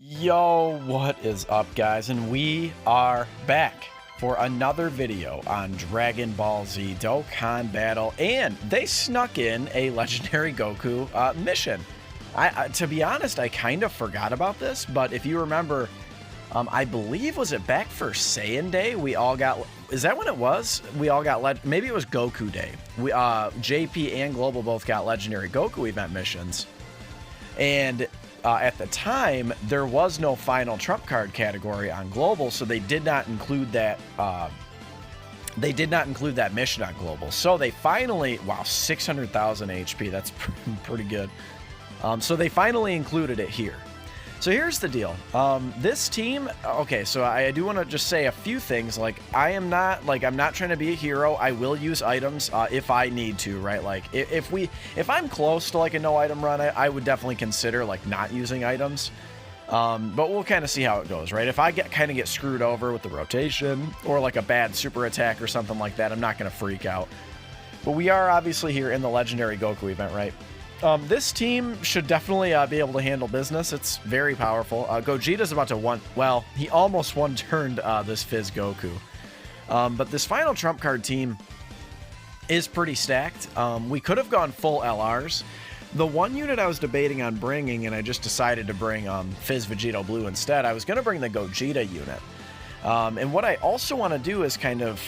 Yo, what is up, guys? And we are back for another video on Dragon Ball Z Dokkan Battle, and they snuck in a Legendary Goku mission. To be honest, I kind of forgot about this, but if you remember, I believe, was it back for Saiyan Day? We all got, is that when it was? We all got, maybe it was Goku Day. We, JP and Global both got Legendary Goku event missions, and at the time, there was no final trump card category on Global, so they did not include that. They did not include that mission on Global. So they finally, wow, 600,000 HP. That's pretty good. So they finally included it here. So here's the deal. This team, okay, so I do want to just say a few things. Like, I'm not trying to be a hero. I will use items if I need to, right? Like, if I'm close to like a no item run, I would definitely consider like not using items. But we'll kind of see how it goes, right? If I kind of get screwed over with the rotation or like a bad super attack or something like that, I'm not going to freak out. But we are obviously here in the Legendary Goku event, right? This team should definitely be able to handle business. It's very powerful. Gogeta's about to well, he almost one-turned this Fizz Goku. But this final trump card team is pretty stacked. We could have gone full LRs. The one unit I was debating on bringing, and I just decided to bring Fizz Vegito Blue instead, I was going to bring the Gogeta unit. And what I also want to do is kind of,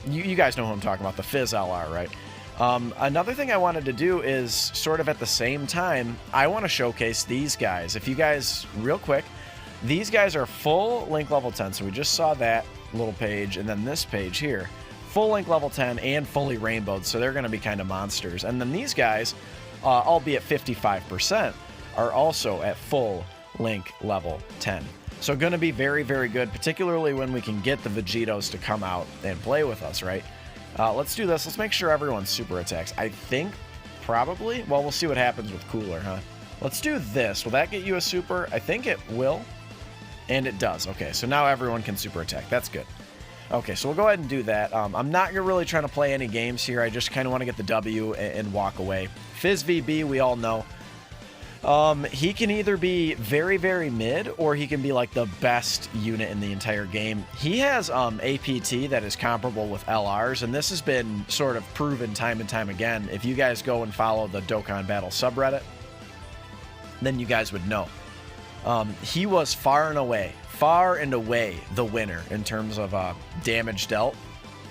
you guys know who I'm talking about, the Fizz LR, right? Another thing I wanted to do is sort of at the same time, I want to showcase these guys. If you guys, real quick, these guys are full Link level 10. So we just saw that little page, and then this page here, full Link level 10 and fully rainbowed. So they're going to be kind of monsters. And then these guys, albeit 55%, are also at full Link level 10. So going to be very, very good, particularly when we can get the Vegetos to come out and play with us, right? Let's do this. Let's make sure everyone's super attacks. I think probably. Well, we'll see what happens with Cooler, huh? Let's do this. Will that get you a super? I think it will. And it does. Okay, so now everyone can super attack. That's good. Okay, so we'll go ahead and do that. I'm not really trying to play any games here. I just kind of want to get the W and walk away. Fizz VB, we all know. He can either be very, very mid, or he can be like the best unit in the entire game. He has APT that is comparable with LRs, and this has been sort of proven time and time again. If you guys go and follow the Dokkan Battle subreddit, then you guys would know. He was far and away the winner in terms of damage dealt.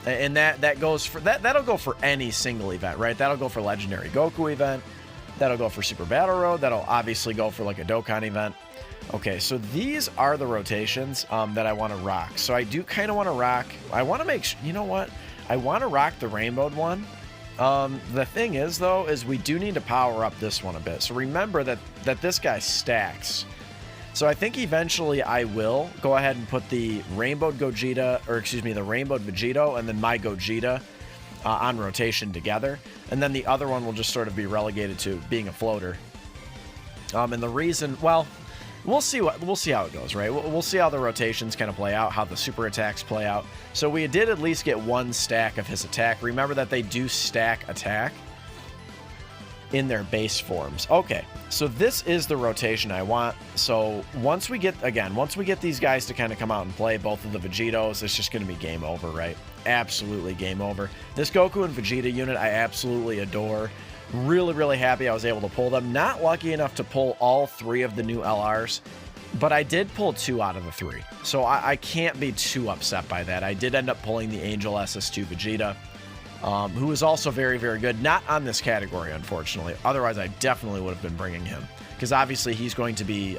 And that goes for that'll go for any single event, right? That'll go for Legendary Goku event. That'll go for Super Battle Road. That'll obviously go for like a Dokkan event. Okay, so these are the rotations that I want to rock. So I do kind of want to rock. I want to make sure, you know what? I want to rock the rainbowed one. The thing is, though, is we do need to power up this one a bit. So remember that this guy stacks. So I think eventually I will go ahead and put the rainbowed Gogeta, or excuse me, the rainbowed Vegito, and then my Gogeta on rotation together, and then the other one will just sort of be relegated to being a floater. And the reason, well, we'll see how it goes, right? We'll see how the rotations kind of play out, how the super attacks play out. So we did at least get one stack of his attack. Remember that they do stack attack in their base forms. Okay, so this is the rotation I want. So once we get these guys to kind of come out and play, both of the Vegetos, it's just going to be game over, right? Absolutely game over. This Goku and Vegeta unit I absolutely adore. Really, really happy I was able to pull them. Not lucky enough to pull all three of the new LRs, but I did pull 2 out of the 3. So I can't be too upset by that. I did end up pulling the Angel SS2 Vegeta, who is also very, very good. Not on this category, unfortunately. Otherwise, I definitely would have been bringing him, because obviously he's going to be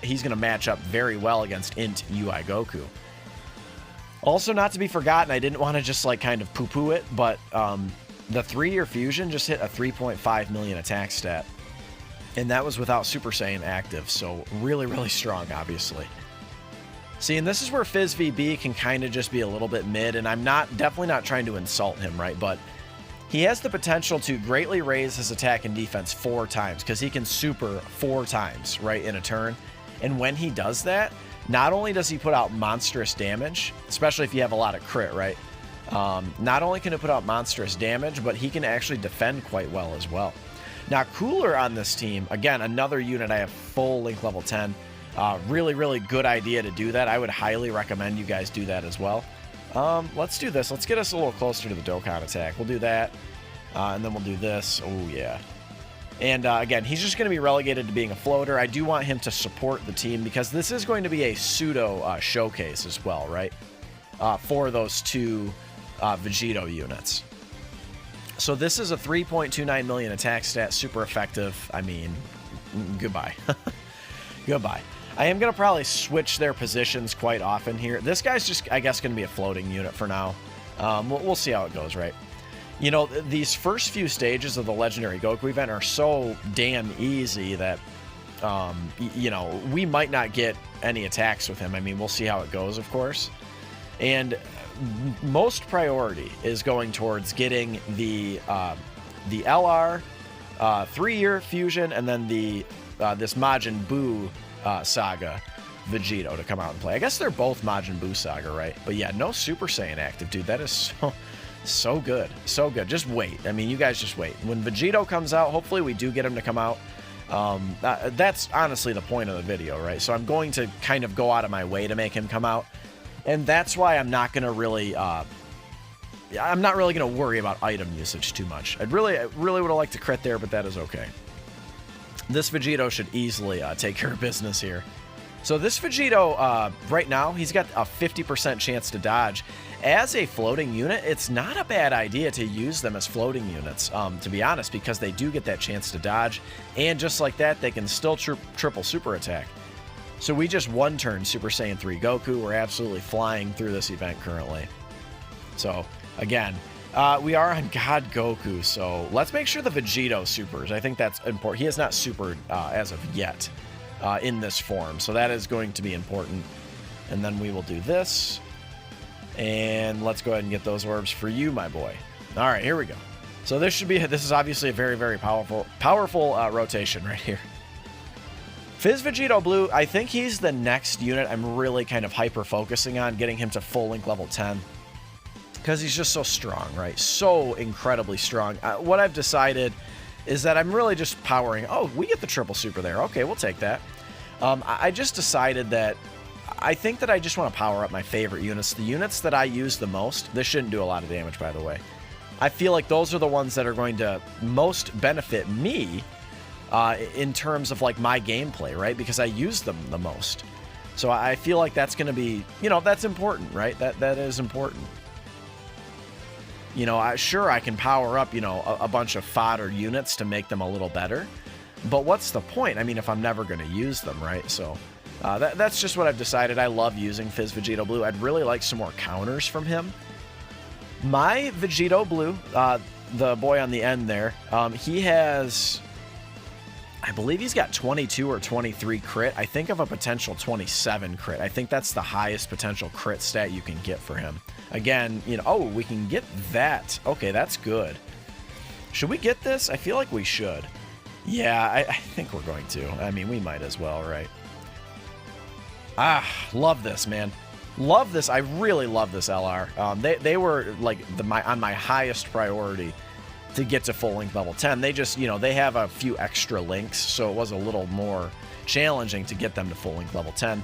he's going to match up very well against Int UI Goku. Also, not to be forgotten, I didn't want to just like kind of poo-poo it, but the 3-year fusion just hit a 3.5 million attack stat, and that was without Super Saiyan active, so really, really strong, obviously. See, and this is where Fizz VB can kind of just be a little bit mid, and I'm definitely not trying to insult him, right? But he has the potential to greatly raise his attack and defense 4 times, because he can super 4 times, right, in a turn. And when he does that, not only does he put out monstrous damage, especially if you have a lot of crit, right? Not only can it put out monstrous damage, but he can actually defend quite well as well. Now, Cooler on this team, again, another unit I have full Link level 10. Really, really good idea to do that. I would highly recommend you guys do that as well. Let's do this. Let's get us a little closer to the Dokkan attack. We'll do that, and then we'll do this. Oh, yeah. And again, he's just going to be relegated to being a floater. I do want him to support the team because this is going to be a pseudo showcase as well, right? For those two Vegito units. So this is a 3.29 million attack stat, super effective. I mean, goodbye. Goodbye. I am going to probably switch their positions quite often here. This guy's just, I guess, going to be a floating unit for now. We'll see how it goes, right? You know, these first few stages of the Legendary Goku event are so damn easy that, you know, we might not get any attacks with him. I mean, we'll see how it goes, of course. And most priority is going towards getting the LR 3-year fusion and then the this Majin Buu saga Vegito to come out and play. I guess they're both Majin Buu saga, right? But yeah, no Super Saiyan active, dude. That is so good. So good. Just wait. I mean, you guys just wait. When Vegito comes out, hopefully we do get him to come out. That's honestly the point of the video, right? So I'm going to kind of go out of my way to make him come out. And that's why I'm not going to really, I'm not really going to worry about item usage too much. I really would have liked to crit there, but that is okay. This Vegito should easily take care of business here. So this Vegito, right now, he's got a 50% chance to dodge. As a floating unit, it's not a bad idea to use them as floating units, to be honest, because they do get that chance to dodge. And just like that, they can still triple super attack. So we just one-turn Super Saiyan 3 Goku. We're absolutely flying through this event currently. So, again, we are on God Goku, so let's make sure the Vegito supers. I think that's important. He has not supered as of yet in this form, so that is going to be important. And then we will do this. And let's go ahead and get those orbs for you, my boy. All right, here we go. So this is obviously a very, very powerful rotation right here. Fizz Vegito Blue, I think he's the next unit I'm really kind of hyper-focusing on, getting him to full link level 10. Because he's just so strong, right? So incredibly strong. What I've decided is that I'm really just powering... Oh, we get the triple super there. Okay, we'll take that. I just decided that I think that I just want to power up my favorite units. The units that I use the most... This shouldn't do a lot of damage, by the way. I feel like those are the ones that are going to most benefit me... in terms of like my gameplay, right? Because I use them the most. So I feel like that's going to be, you know, that's important, right? That is important. You know, sure, I can power up, you know, a bunch of fodder units to make them a little better. But what's the point? I mean, if I'm never going to use them, right? So that's just what I've decided. I love using Fizz Vegito Blue. I'd really like some more counters from him. My Vegito Blue, the boy on the end there, he has... I believe he's got 22 or 23 crit. I think of a potential 27 crit. I think that's the highest potential crit stat you can get for him. Again, you know, oh, we can get that. Okay, that's good. Should we get this? I feel like we should. Yeah, I think we're going to. I mean, we might as well, right? Ah, love this, man. Love this. I really love this LR. They were like on my highest priority to get to full link level 10. They just, you know, they have a few extra links, so it was a little more challenging to get them to full link level 10.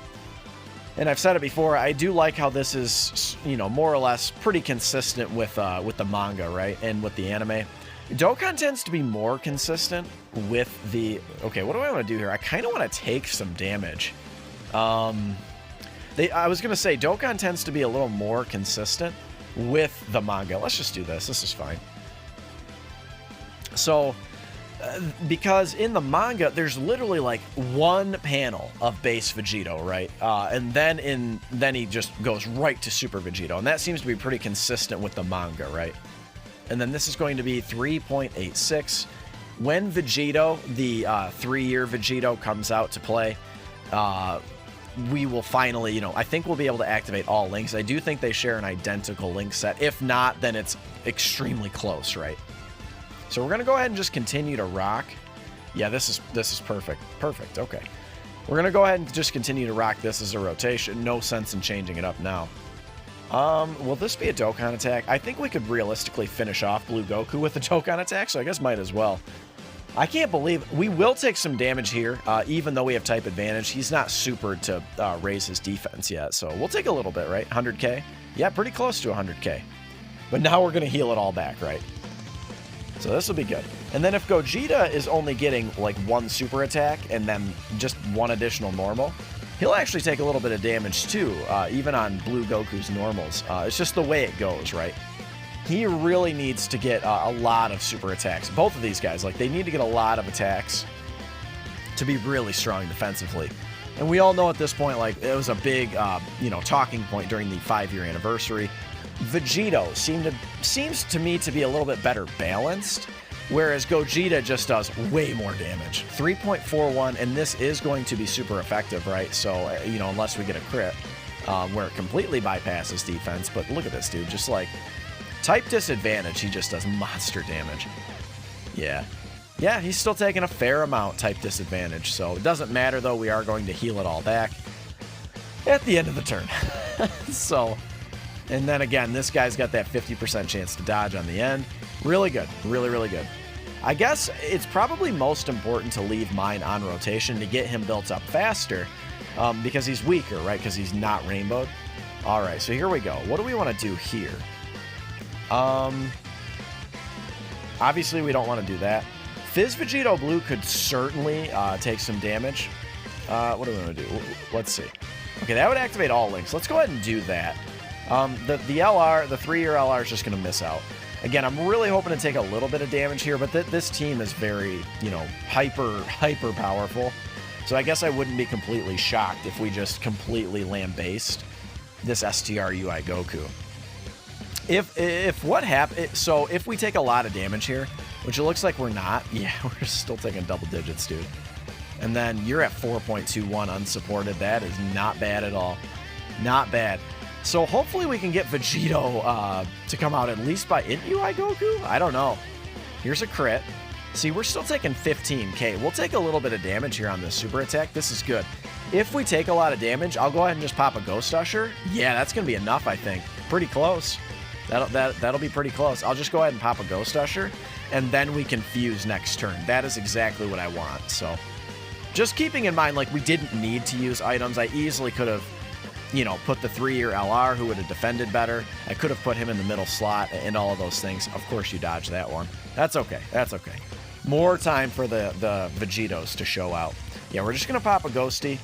And I've said it before, I do like how this is, you know, more or less pretty consistent with the manga, right? And with the anime. Dokkan tends to be more consistent with the... Okay, what do I want to do here? I kind of want to take some damage. I was going to say, Dokkan tends to be a little more consistent with the manga. Let's just do this. This is fine. So, because in the manga, there's literally like one panel of base Vegito, right? And then he just goes right to Super Vegito, and that seems to be pretty consistent with the manga, right? And then this is going to be 3.86. When Vegito, the 3-year Vegito, comes out to play, we will finally, you know, I think we'll be able to activate all links. I do think they share an identical link set. If not, then it's extremely close, right? So we're going to go ahead and just continue to rock. Yeah, this is perfect. Perfect, okay. We're going to go ahead and just continue to rock this as a rotation. No sense in changing it up now. Will this be a Dokkan attack? I think we could realistically finish off Blue Goku with a Dokkan attack, so I guess might as well. I can't believe we will take some damage here, even though we have type advantage. He's not super to raise his defense yet, so we'll take a little bit, right? 100k? Yeah, pretty close to 100k. But now we're going to heal it all back, right? So this will be good. And then if Gogeta is only getting like 1 super attack and then just 1 additional normal, he'll actually take a little bit of damage too, even on Blue Goku's normals. It's just the way it goes, right? He really needs to get a lot of super attacks. Both of these guys, like, they need to get a lot of attacks to be really strong defensively. And we all know at this point, like, it was a big, you know, talking point during the 5-year anniversary. Vegito seems to me to be a little bit better balanced, whereas Gogeta just does way more damage. 3.41, and this is going to be super effective, right? So, you know, unless we get a crit, where it completely bypasses defense. But look at this dude, just like... Type disadvantage, he just does monster damage. Yeah. Yeah, he's still taking a fair amount type disadvantage, so it doesn't matter, though. We are going to heal it all back at the end of the turn. So, and then again, this guy's got that 50% chance to dodge on the end. Really good. Really, really good. I guess it's probably most important to leave mine on rotation to get him built up faster, because he's weaker, right? Because he's not rainbowed. All right, so here we go. What do we want to do here? Obviously we don't want to do that. Fizz Vegito Blue could certainly take some damage. What do we want to do? Let's see. Okay, that would activate all links. Let's go ahead and do that. The LR, the 3-year LR is just going to miss out. Again, I'm really hoping to take a little bit of damage here, but this team is very, you know, hyper powerful. So I guess I wouldn't be completely shocked if we just completely lambasted this STR UI Goku. If what happened, so if we take a lot of damage here, which it looks like we're not, yeah, we're still taking double digits, dude. And then you're at 4.21 unsupported. That is not bad at all. Not bad. So hopefully we can get Vegito to come out at least by Int UI Goku? I don't know. Here's a crit. See, we're still taking 15k. We'll take a little bit of damage here on this super attack. This is good. If we take a lot of damage, I'll go ahead and just pop a Ghost Usher. Yeah, that's going to be enough, I think. Pretty close. That'll be pretty close. I'll just go ahead and pop a Ghost Usher, and then we can fuse next turn. That is exactly what I want. So just keeping in mind, like, we didn't need to use items. I easily could have, you know, put the 3-year LR who would have defended better. I could have put him in the middle slot and all of those things. Of course you dodged that one. That's okay. That's okay. More time for the Vegetos to show out. Yeah, we're just going to pop a Ghosty.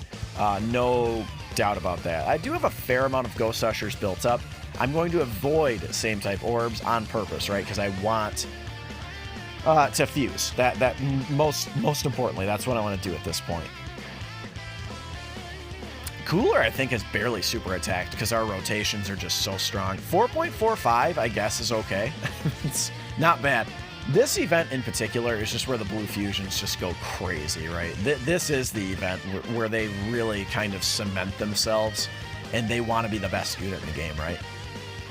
No doubt about that. I do have a fair amount of Ghost Ushers built up. I'm going to avoid same type orbs on purpose, right? Because I want to fuse. That most importantly, that's what I want to do at this point. Cooler, I think, has barely super attacked because our rotations are just so strong. 4.45, I guess, is okay. It's not bad. This event in particular is just where the blue fusions just go crazy, right? This is the event where they really kind of cement themselves and they want to be the best unit in the game, right?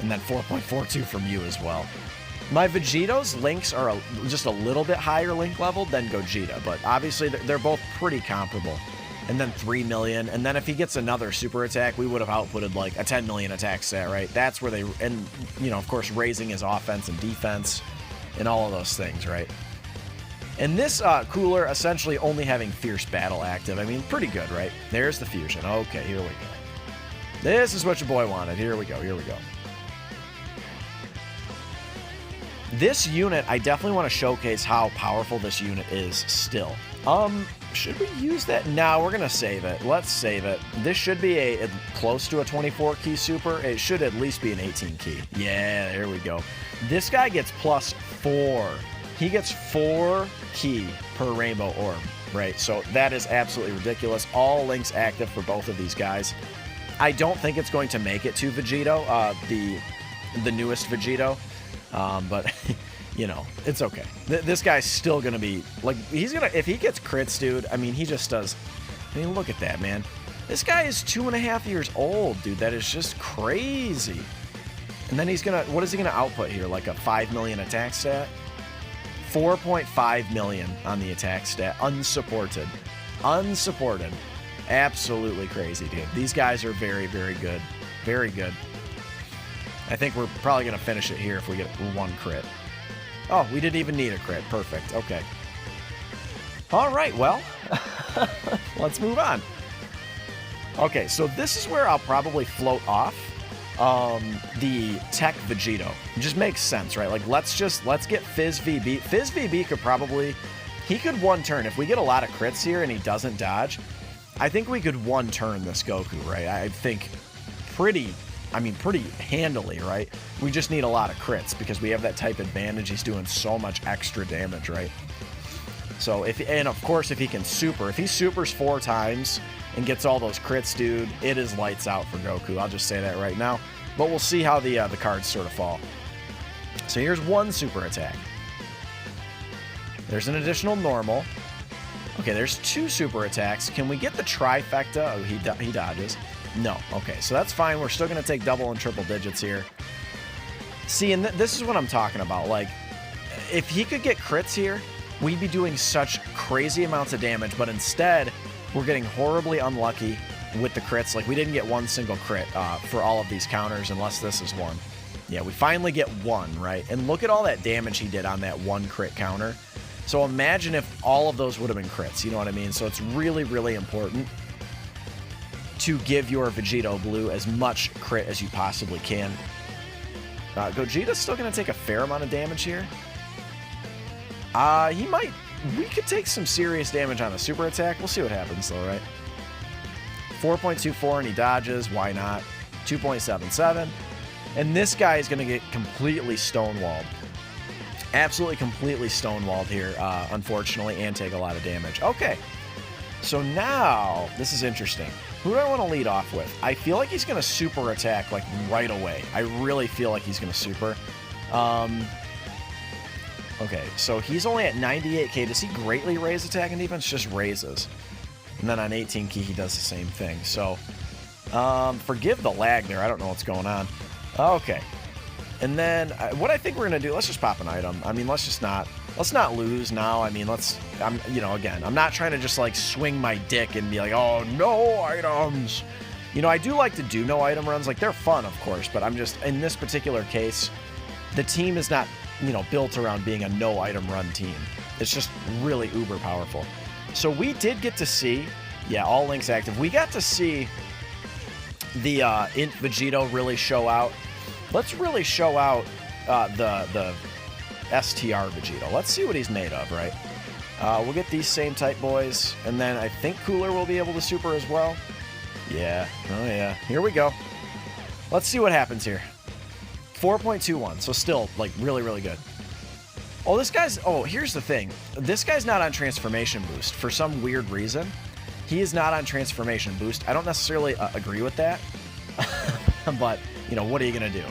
And then 4.42 from you as well. My Vegito's links are just a little bit higher link level than Gogeta, but obviously they're both pretty comparable. And then 3 million, and then if he gets another super attack, we would have outputted like a 10 million attack stat, right? That's where they, and you know, of course, raising his offense and defense and all of those things, right? And this Cooler essentially only having Fierce Battle active. I mean, pretty good, right? There's the fusion. Okay, here we go. This is what your boy wanted. Here we go, here we go. This unit, I definitely want to showcase how powerful this unit is still. Should we use that? No, we're going to save it. Let's save it. This should be a close to a 24 key super. It should at least be an 18 key. Yeah, there we go. This guy gets +4. He gets 4 key per rainbow orb, right? So that is absolutely ridiculous. All links active for both of these guys. I don't think it's going to make it to Vegito, the newest Vegito. But, you know, it's okay. This guy's still going to be, like, he's going to, if he gets crits, dude, I mean, he just does, I mean, look at that, man. This guy is 2.5 years old, dude. That is just crazy. And then he's going to, what is he going to output here? Like a 5 million attack stat? 4.5 million on the attack stat. Unsupported. Unsupported. Absolutely crazy, dude. These guys are very, very good. Very good. I think we're probably going to finish it here if we get 1 crit. Oh, we didn't even need a crit. Perfect. Okay. All right, well, let's move on. Okay, so this is where I'll probably float off the Tech Vegito. It just makes sense, right? Like, let's get Fizz VB. Fizz VB could probably, he could one turn. If we get a lot of crits here and he doesn't dodge, I think we could one turn this Goku, right? I think pretty handily, right? We just need a lot of crits because we have that type advantage. He's doing so much extra damage, right? So and of course, if he can super, if he supers 4 times and gets all those crits, dude, it is lights out for Goku. I'll just say that right now. But we'll see how the cards sort of fall. So here's one super attack. There's an additional normal. Okay, there's 2 super attacks. Can we get the trifecta? Oh, he dodges. No. Okay, so that's fine. We're still going to take double and triple digits here. See, and this is what I'm talking about. Like, if he could get crits here, we'd be doing such crazy amounts of damage, but instead, we're getting horribly unlucky with the crits. Like, we didn't get one single crit for all of these counters, unless this is one. Yeah, we finally get one, right? And look at all that damage he did on that one crit counter. So imagine if all of those would have been crits, you know what I mean? So it's really, really important to give your Vegito Blue as much crit as you possibly can. Gogeta's still going to take a fair amount of damage here. He might... We could take some serious damage on a super attack. We'll see what happens, though, right? 4.24, and he dodges. Why not? 2.77. And this guy is going to get completely stonewalled. Absolutely completely stonewalled here, unfortunately, and take a lot of damage. Okay. So now, this is interesting. Who do I want to lead off with? I feel like he's going to super attack, like, right away. I really feel like he's going to super. Okay, so he's only at 98k. Does he greatly raise attack and defense? Just raises. And then on 18 key, he does the same thing. So, forgive the lag there. I don't know what's going on. Okay. And then, what I think we're going to do, let's just pop an item. I mean, let's not lose now. I mean, again, I'm not trying to just, like, swing my dick and be like, oh, no items. You know, I do like to do no item runs. Like, they're fun, of course, but I'm just, in this particular case, the team is not, you know, built around being a no item run team. It's just really uber powerful. So we did get to see, yeah, all links active. We got to see the Int Vegito really show out. Let's really show out the STR Vegito. Let's see what he's made of, right? We'll get these same type boys, and then I think Cooler will be able to super as well. Yeah, oh yeah. Here we go. Let's see what happens here. 4.21, so still, like, really, really good. Oh, this guy's... Oh, here's the thing. This guy's not on Transformation Boost. For some weird reason, he is not on Transformation Boost. I don't necessarily agree with that. But, you know, what are you going to do?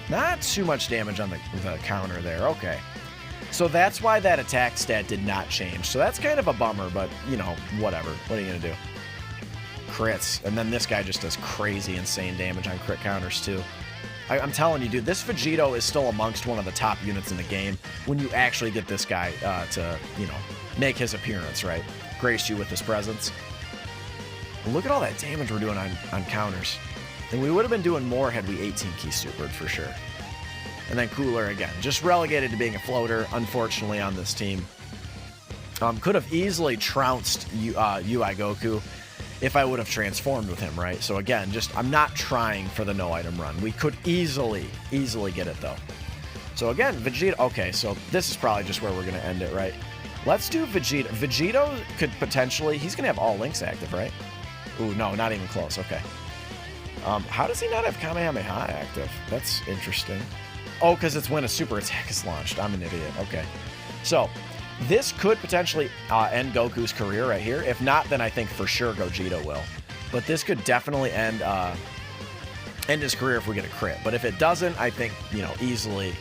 Not too much damage on the counter there. Okay. So that's why that attack stat did not change. So that's kind of a bummer, but, you know, whatever. What are you going to do? Crits. And then this guy just does crazy, insane damage on crit counters, too. I'm telling you, dude, this Vegito is still amongst one of the top units in the game when you actually get this guy to, you know, make his appearance, right? Grace you with his presence. Look at all that damage we're doing on counters. And we would have been doing more had we 18 key supered for sure. And then Cooler, again, just relegated to being a floater, unfortunately, on this team. Could have easily trounced UI Goku if I would have transformed with him, right? So again, I'm not trying for the no item run. We could easily get it, though. So again, Vegito, okay, so this is probably just where we're going to end it, right? Let's do Vegito. Vegito could potentially, he's going to have all links active, right? Ooh, no, not even close, okay. How does he not have Kamehameha active? That's interesting. Oh, because it's when a super attack is launched. I'm an idiot, okay. So, this could potentially end Goku's career right here. If not, then I think for sure Gogeta will. But this could definitely end his career if we get a crit. But if it doesn't, I think, you know, easily,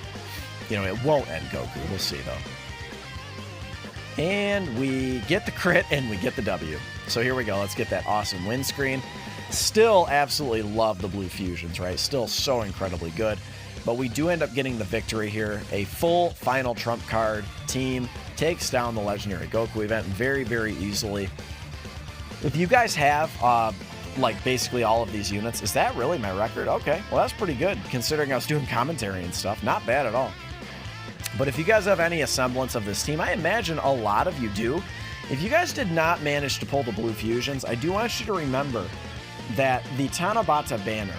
you know, it won't end Goku. We'll see, though. And we get the crit and we get the W. So here we go. Let's get that awesome win screen. Still absolutely love the blue fusions, right? Still so incredibly good. But we do end up getting the victory here. A full final trump card team takes down the legendary Goku event very, very easily. If you guys have, like, basically all of these units, is that really my record? Okay, well, that's pretty good, considering I was doing commentary and stuff. Not bad at all. But if you guys have any semblance of this team, I imagine a lot of you do. If you guys did not manage to pull the Blue Fusions, I do want you to remember that the Tanabata banner,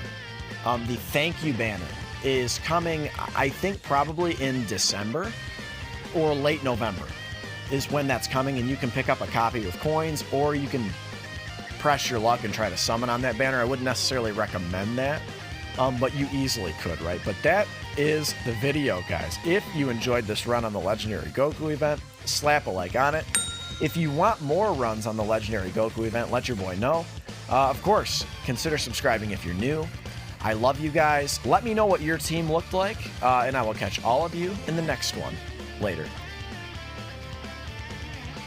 the thank you banner, is coming, I think, probably in December or late November is when that's coming, and you can pick up a copy with coins, or you can press your luck and try to summon on that banner. I wouldn't necessarily recommend that, but you easily could, right? But that is the video, guys. If you enjoyed this run on the Legendary Goku event, slap a like on it. If you want more runs on the Legendary Goku event, let your boy know. Of course, consider subscribing if you're new. I love you guys. Let me know what your team looked like, and I will catch all of you in the next one. Later.